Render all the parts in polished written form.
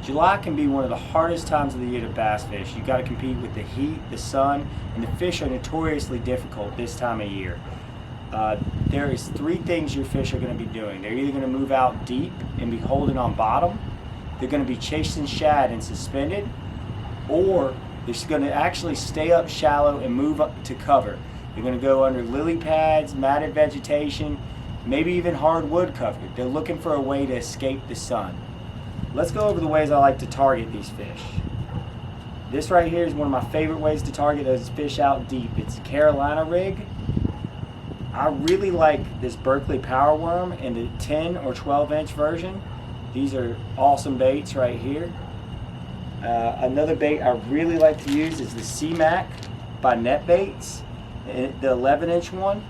July can be one of the hardest times of the year to bass fish. You got to compete with the heat, the sun, and the fish are notoriously difficult this time of year. There is three things your fish are going to be doing. They're either going to move out deep and be holding on bottom, they're going to be chasing shad and suspended, or they're going to actually stay up shallow and move up to cover. They're going to go under lily pads, matted vegetation, maybe even hardwood cover. They're looking for a way to escape the sun. Let's go over the ways I like to target these fish. This right here is one of my favorite ways to target those fish out deep. It's a Carolina rig. I really like this Berkley Powerworm in the 10 or 12 inch version. These are awesome baits right here. Another bait I really like to use is the C-Mac by NetBait, the 11 inch one.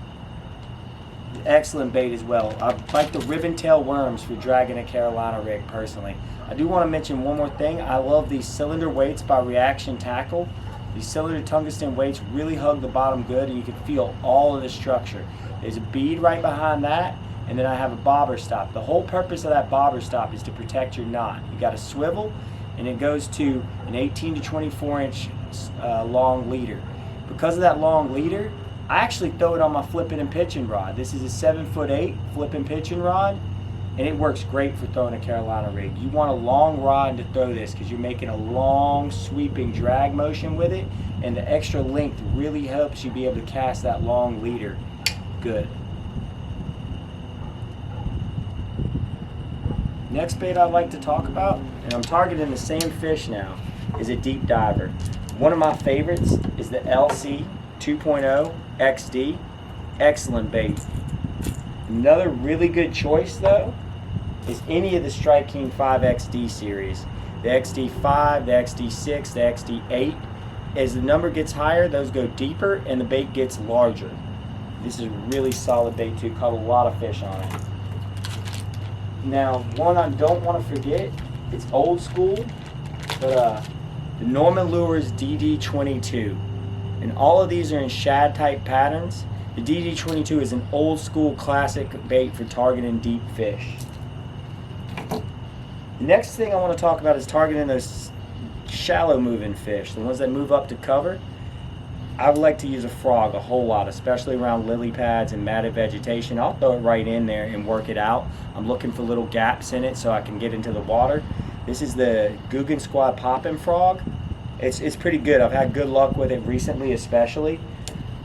Excellent bait as well. I like the ribbon tail worms for dragging a Carolina rig personally. I do want to mention one more thing. I love these cylinder weights by Reaction Tackle. These cylinder tungsten weights really hug the bottom good, and you can feel all of the structure. There's a bead right behind that, and then I have a bobber stop. The whole purpose of that bobber stop is to protect your knot. You got a swivel, and it goes to an 18 to 24 inch long leader. Because of that long leader, I actually throw it on my flipping and pitching rod. This is a 7'8" flipping pitching rod, and it works great for throwing a Carolina rig. You want a long rod to throw this because you're making a long sweeping drag motion with it, and the extra length really helps you be able to cast that long leader good. Next bait I'd like to talk about, and I'm targeting the same fish now, is a deep diver. One of my favorites is the LC 2.0 XD. Excellent bait. Another really good choice though is any of the Strike King 5 XD series. The XD5, the XD6, the XD8. As the number gets higher, those go deeper and the bait gets larger. This is a really solid bait too, caught a lot of fish on it. Now, one I don't want to forget, it's old school, but the Norman Lures DD22. And all of these are in shad type patterns. The DD22 is an old school classic bait for targeting deep fish. The next thing I want to talk about is targeting those shallow moving fish, the ones that move up to cover. I would like to use a frog a whole lot, especially around lily pads and matted vegetation. I'll throw it right in there and work it out. I'm looking for little gaps in it so I can get into the water. This is the Googan Squad popping frog. It's pretty good. I've had good luck with it recently especially.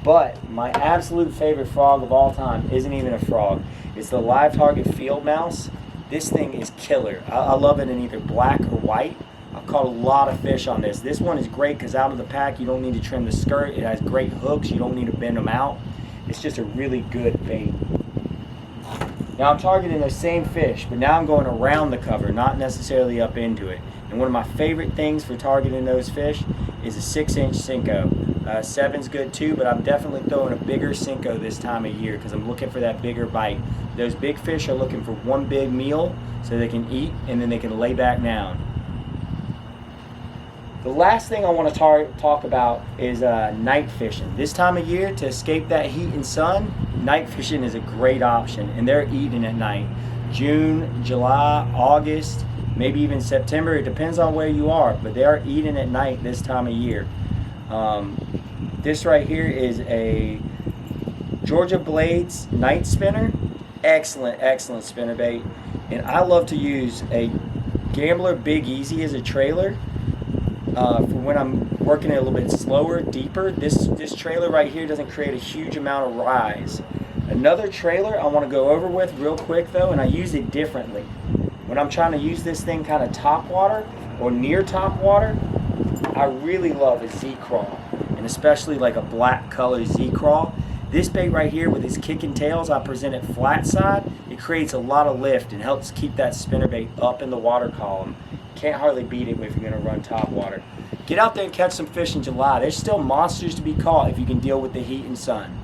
But my absolute favorite frog of all time isn't even a frog. It's the Live Target Field Mouse. This thing is killer. I love it in either black or white. I've caught a lot of fish on this. This one is great because out of the pack you don't need to trim the skirt. It has great hooks. You don't need to bend them out. It's just a really good bait. Now I'm targeting those same fish, but now I'm going around the cover, not necessarily up into it. And one of my favorite things for targeting those fish is a 6-inch Cinco. 7's good too, but I'm definitely throwing a bigger Cinco this time of year because I'm looking for that bigger bite. Those big fish are looking for one big meal so they can eat and then they can lay back down. The last thing I want to talk about is night fishing. This time of year, to escape that heat and sun, night fishing is a great option, and they're eating at night. June, July, August, maybe even September, it depends on where you are, but they are eating at night this time of year. This right here is a Georgia Blades night spinner. Excellent, excellent spinner bait. And I love to use a Gambler Big Easy as a trailer for when I'm working it a little bit slower, deeper. This trailer right here doesn't create a huge amount of rise. Another trailer I want to go over with real quick though, and I use it differently. When I'm trying to use this thing kind of top water or near top water, I really love a Z-crawl, and especially like a black color Z-crawl. This bait right here with its kicking tails, I present it flat side. It creates a lot of lift and helps keep that spinnerbait up in the water column. Can't hardly beat it if you're going to run top water. Get out there and catch some fish in July. There's still monsters to be caught if you can deal with the heat and sun.